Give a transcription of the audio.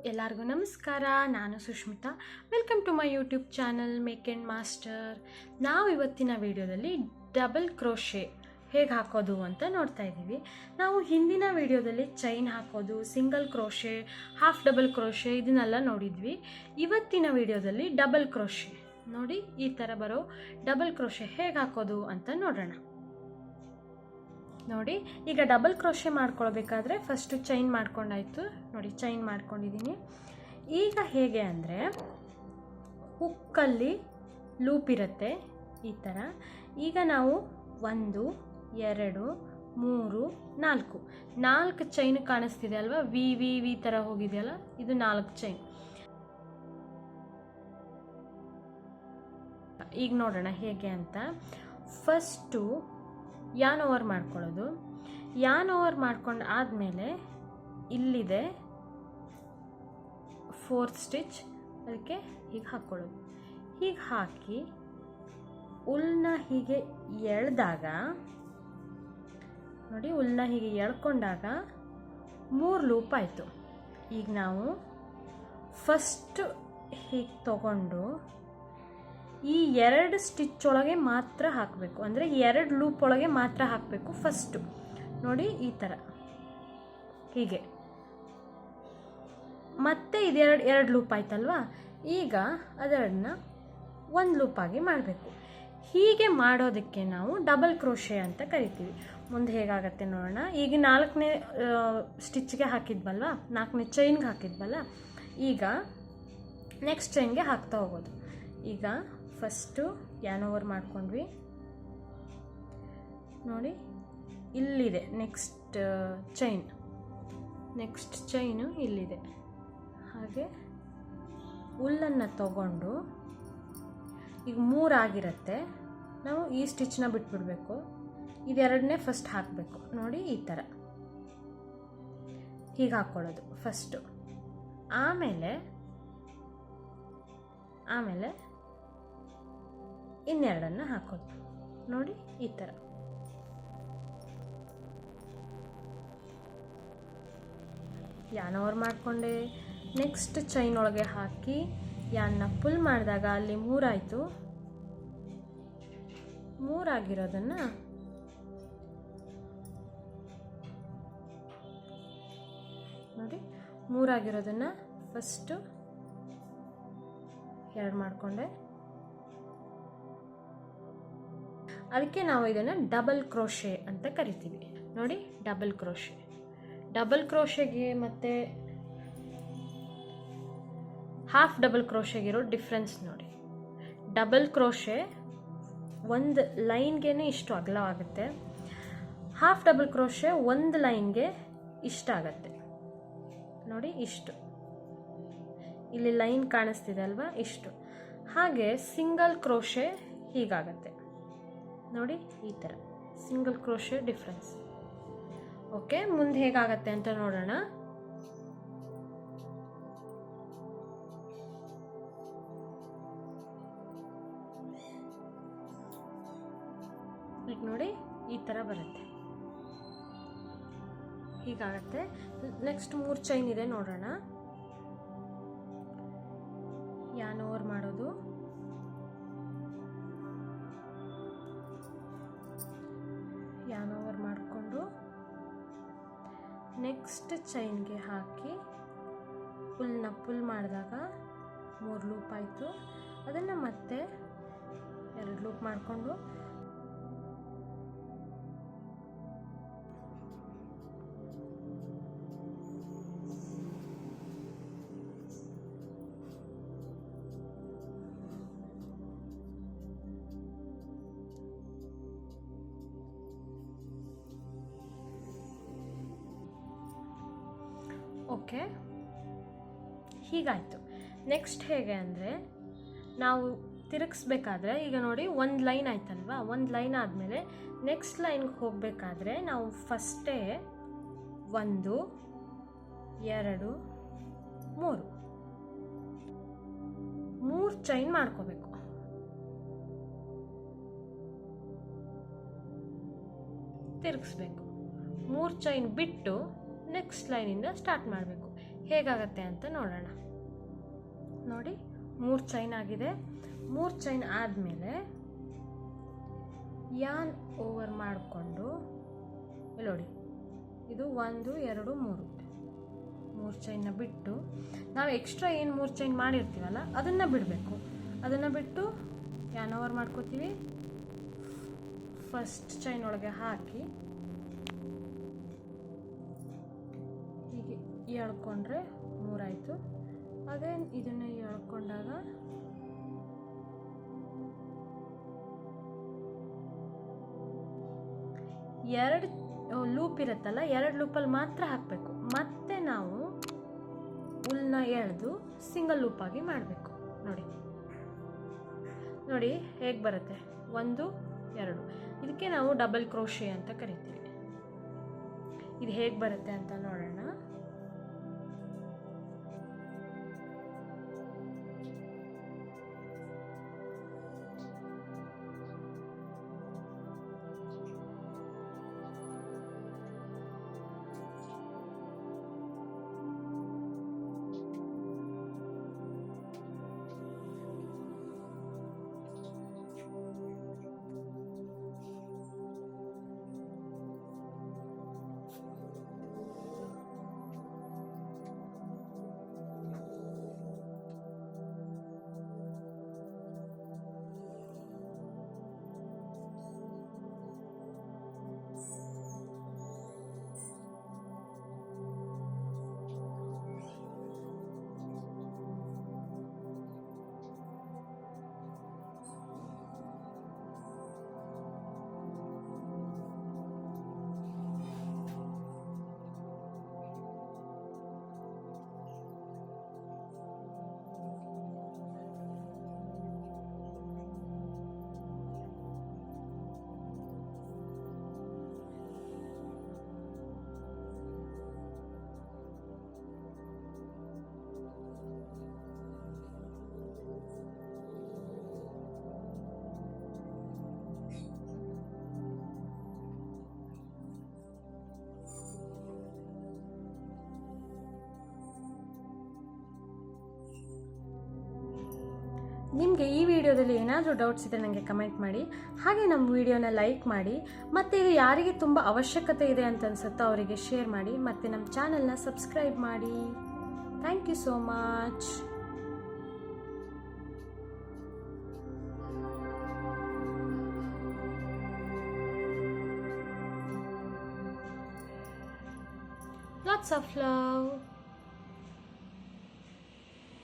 ಎಲ್ಲರಿಗೂ ನಮಸ್ಕಾರ. ನಾನು Sushmita. Welcome to my YouTube channel make and master. ನಾವು ಇವತ್ತಿನ ವಿಡಿಯೋದಲ್ಲಿ ಡಬಲ್ ಕ್ರೋಶೆ ಹೇಗೆ ಹಾಕೋದು ಅಂತ ನೋಡ್ತಾ ಇದ್ದೀವಿ. ನಾವು ಹಿಂದಿನ ವಿಡಿಯೋದಲ್ಲಿ ಚೈನ್ ಹಾಕೋದು, single crochet, half double crochet ಇದನ್ನೆಲ್ಲ ನೋಡಿದ್ವಿ. ಇವತ್ತಿನ ವಿಡಿಯೋದಲ್ಲಿ ಡಬಲ್ ಕ್ರೋಶೆ ನೋಡಿ, ಈ ಥರ ಬರೋ ಡಬಲ್ ಕ್ರೋಶೆ ಹೇಗೆ ಹಾಕೋದು ಅಂತ ನೋಡೋಣ. ನೋಡಿ, ಈಗ ಡಬಲ್ ಕ್ರೋಶೆ ಮಾಡ್ಕೊಳ್ಬೇಕಾದ್ರೆ ಫಸ್ಟು ಚೈನ್ ಮಾಡ್ಕೊಂಡಾಯ್ತು. ನೋಡಿ, ಚೈನ್ ಮಾಡ್ಕೊಂಡಿದ್ದೀನಿ. ಈಗ ಹೇಗೆ ಅಂದರೆ, ಹುಕ್ಕಲ್ಲಿ ಲೂಪ್ ಇರುತ್ತೆ ಈ ಥರ. ಈಗ ನಾವು 1 2 3 4 ಚೈನ್ ಕಾಣಿಸ್ತಿದೆ ಅಲ್ವಾ, ವಿ ವಿ ವಿ ಥರ ಹೋಗಿದೆಯಲ್ಲ, ಇದು 4 ಚೈನ್. ಈಗ ನೋಡೋಣ ಹೇಗೆ ಅಂತ. ಫಸ್ಟು ಯಾನ್ ಓವರ್ ಮಾಡ್ಕೊಳ್ಳೋದು. ಯಾನ್ ಓವರ್ ಮಾಡ್ಕೊಂಡು ಆದಮೇಲೆ ಇಲ್ಲಿದೆ 4th ಸ್ಟಿಚ್, ಅದಕ್ಕೆ ಹೀಗೆ ಹಾಕ್ಕೊಳ್ಳೋದು. ಹೀಗೆ ಹಾಕಿ ಉಲ್ನ ಹೀಗೆ ಎಳೆದಾಗ ನೋಡಿ, ಉಲ್ನ ಹೀಗೆ ಎಳ್ಕೊಂಡಾಗ 3 ಲೂಪ್ ಆಯಿತು. ಈಗ ನಾವು ಫಸ್ಟ್ ಹೀಗೆ ತಗೊಂಡು ಈ 2 ಸ್ಟಿಚ್ ಒಳಗೆ ಮಾತ್ರ ಹಾಕಬೇಕು, ಅಂದರೆ 2 ಲೂಪ್ ಒಳಗೆ ಮಾತ್ರ ಹಾಕಬೇಕು ಫಸ್ಟು. ನೋಡಿ, ಈ ಥರ ಹೀಗೆ. ಮತ್ತೆ ಎರಡು ಲೂಪ್ ಆಯ್ತಲ್ವಾ, ಈಗ ಅದನ್ನು 1 ಲೂಪಾಗಿ ಮಾಡಬೇಕು. ಹೀಗೆ ಮಾಡೋದಕ್ಕೆ ನಾವು ಡಬಲ್ ಕ್ರೋಶೆ ಅಂತ ಕರಿತೀವಿ. ಮುಂದೆ ಹೇಗಾಗತ್ತೆ ನೋಡೋಣ. ಈಗ 4ನೇ ಸ್ಟಿಚ್ಗೆ ಹಾಕಿದ್ವಲ್ವ, 4ನೇ ಚೈನ್ಗೆ ಹಾಕಿದ್ವಲ್ಲ, ಈಗ ನೆಕ್ಸ್ಟ್ ಚೈನ್ಗೆ ಹಾಕ್ತಾ ಹೋಗೋದು. ಈಗ ಫಸ್ಟು ಯಾನ್ ಓವರ್ ಮಾಡ್ಕೊಂಡ್ವಿ. ನೋಡಿ, ಇಲ್ಲಿದೆ ನೆಕ್ಸ್ಟ್ ಚೈನು ಇಲ್ಲಿದೆ. ಹಾಗೆ ಉಲ್ಲನ್ನು ತಗೊಂಡು ಈಗ 3 ಆಗಿರುತ್ತೆ, ನಾವು ಈ ಸ್ಟಿಚ್ನ ಬಿಟ್ಬಿಡಬೇಕು. ಇದೆರಡನ್ನೇ ಫಸ್ಟ್ ಹಾಕಬೇಕು. ನೋಡಿ, ಈ ಥರ ಹೀಗೆ ಹಾಕ್ಕೊಳ್ಳೋದು ಫಸ್ಟು. ಆಮೇಲೆ ಇನ್ನೆರಡನ್ನು ಹಾಕೋದು. ನೋಡಿ, ಈ ಥರ. ಯಾನ್ ಓವರ್ ಮಾಡಿಕೊಂಡೆ, ನೆಕ್ಸ್ಟ್ ಚೈನ್ ಒಳಗೆ ಹಾಕಿ ಯಾನ್ನ ಪುಲ್ ಮಾಡಿದಾಗ ಅಲ್ಲಿ 3 ಆಯಿತು. 3 ಆಗಿರೋದನ್ನು ನೋಡಿ, 3 ಆಗಿರೋದನ್ನು ಫಸ್ಟು 2 ಮಾಡಿಕೊಂಡೆ. ಅದಕ್ಕೆ ನಾವು ಇದನ್ನು ಡಬಲ್ ಕ್ರೋಶೆ ಅಂತ ಕರಿತೀವಿ. ನೋಡಿ, ಡಬಲ್ ಕ್ರೋಶೆಗೆ ಮತ್ತು ಹಾಫ್ ಡಬಲ್ ಕ್ರೋಶೆಗಿರೋ ಡಿಫ್ರೆನ್ಸ್ ನೋಡಿ. ಡಬಲ್ ಕ್ರೋಶೆ ಒಂದು ಲೈನ್ಗೆ ಇಷ್ಟು ಅಗಲವಾಗುತ್ತೆ. ಹಾಫ್ ಡಬಲ್ ಕ್ರೋಶೆ ಒಂದು ಲೈನ್ಗೆ ಇಷ್ಟ ಆಗುತ್ತೆ. ನೋಡಿ, ಇಷ್ಟು ಇಲ್ಲಿ ಲೈನ್ ಕಾಣಿಸ್ತಿದೆ ಅಲ್ವಾ, ಇಷ್ಟು. ಹಾಗೆ ಸಿಂಗಲ್ ಕ್ರೋಶೆ ಹೀಗಾಗತ್ತೆ. ನೋಡಿ, ಈ ಥರ ಸಿಂಗಲ್ ಕ್ರೋಶೆ ಡಿಫ್ರೆನ್ಸ್. ಓಕೆ, ಮುಂದೆ ಹೇಗಾಗತ್ತೆ ಅಂತ ನೋಡೋಣ. ಈಗ ನೋಡಿ, ಈ ಥರ ಬರುತ್ತೆ, ಹೀಗಾಗತ್ತೆ. ನೆಕ್ಸ್ಟ್ 3 ಚೈನ್ ಇದೆ, ನೋಡೋಣ. ಯಾನ್ ಓವರ್ ಮಾಡೋದು. ಯಾನ್ ಓವರ್ ಮಾಡಿಕೊಂಡು ನೆಕ್ಸ್ಟ್ ಚೈನ್ಗೆ ಹಾಕಿ ಫುಲ್ನ ಪುಲ್ ಮಾಡಿದಾಗ 3 ಲೂಪ್ ಆಯಿತು. ಅದನ್ನು ಮತ್ತೆ 2 ಲೂಪ್ ಮಾಡಿಕೊಂಡು ಓಕೆ, ಹೀಗಾಯಿತು. ನೆಕ್ಸ್ಟ್ ಹೇಗೆ ಅಂದರೆ, ನಾವು ತಿರುಗಿಸ್ಬೇಕಾದ್ರೆ ಈಗ ನೋಡಿ, 1 ಲೈನ್ ಆಯ್ತಲ್ವಾ, 1 ಲೈನ್ ಆದಮೇಲೆ ನೆಕ್ಸ್ಟ್ ಲೈನ್ಗೆ ಹೋಗಬೇಕಾದ್ರೆ ನಾವು ಫಸ್ಟೇ 1 2 3 ಚೈನ್ ಮಾಡ್ಕೋಬೇಕು. ತಿರುಗಿಸ್ಬೇಕು. 3 ಚೈನ್ ಬಿಟ್ಟು ನೆಕ್ಸ್ಟ್ ಲೈನಿಂದ ಸ್ಟಾರ್ಟ್ ಮಾಡಬೇಕು. ಹೇಗಾಗತ್ತೆ ಅಂತ ನೋಡೋಣ. ನೋಡಿ 3 ಚೈನ್ ಆಗಿದೆ. 3 ಚೈನ್ ಆದಮೇಲೆ ಯಾನ್ ಓವರ್ ಮಾಡಿಕೊಂಡು ಇಲ್ಲಿ ನೋಡಿ, ಇದು 1 2 3 ಚೈನ್ನ ಬಿಟ್ಟು ನಾವು ಎಕ್ಸ್ಟ್ರಾ ಏನು 3 ಚೈನ್ ಮಾಡಿರ್ತೀವಲ್ಲ ಅದನ್ನು ಬಿಡಬೇಕು. ಅದನ್ನು ಬಿಟ್ಟು ಯಾನ್ ಓವರ್ ಮಾಡ್ಕೋತೀವಿ. ಫಸ್ಟ್ ಚೈನ್ ಒಳಗೆ ಹಾಕಿ ಹೀಗೆ ಎಳ್ಕೊಂಡ್ರೆ 3 ಆಯಿತು. ಅದೇ ಇದನ್ನು ಎಳ್ಕೊಂಡಾಗ ಎರಡು ಲೂಪ್ ಇರುತ್ತಲ್ಲ, 2 ಲೂಪಲ್ಲಿ ಮಾತ್ರ ಹಾಕಬೇಕು. ಮತ್ತೆ ನಾವು ಉಲ್ನ ಎಳೆದು ಸಿಂಗಲ್ ಲೂಪಾಗಿ ಮಾಡಬೇಕು. ನೋಡಿ ಹೇಗೆ ಬರುತ್ತೆ, 1 2. ಇದಕ್ಕೆ ನಾವು ಡಬಲ್ ಕ್ರೋಶೆ ಅಂತ ಕರಿತೀವಿ. ಇದು ಹೇಗೆ ಬರುತ್ತೆ ಅಂತ ನೋಡೋಣ. ನಿಮಗೆ ಈ ವಿಡಿಯೋದಲ್ಲಿ ಏನಾದರೂ ಡೌಟ್ಸ್ ಇದ್ದರೆ ನನಗೆ ಕಮೆಂಟ್ ಮಾಡಿ. ಹಾಗೆ ನಮ್ಮ ವಿಡಿಯೋನ ಲೈಕ್ ಮಾಡಿ. ಮತ್ತು ಇದು ಯಾರಿಗೆ ತುಂಬ ಅವಶ್ಯಕತೆ ಇದೆ ಅಂತ ಅನಿಸುತ್ತೋ ಅವರಿಗೆ ಶೇರ್ ಮಾಡಿ. ಮತ್ತು ನಮ್ಮ ಚಾನಲ್ನ ಸಬ್ಸ್ಕ್ರೈಬ್ ಮಾಡಿ. Thank you so much. Lots of love.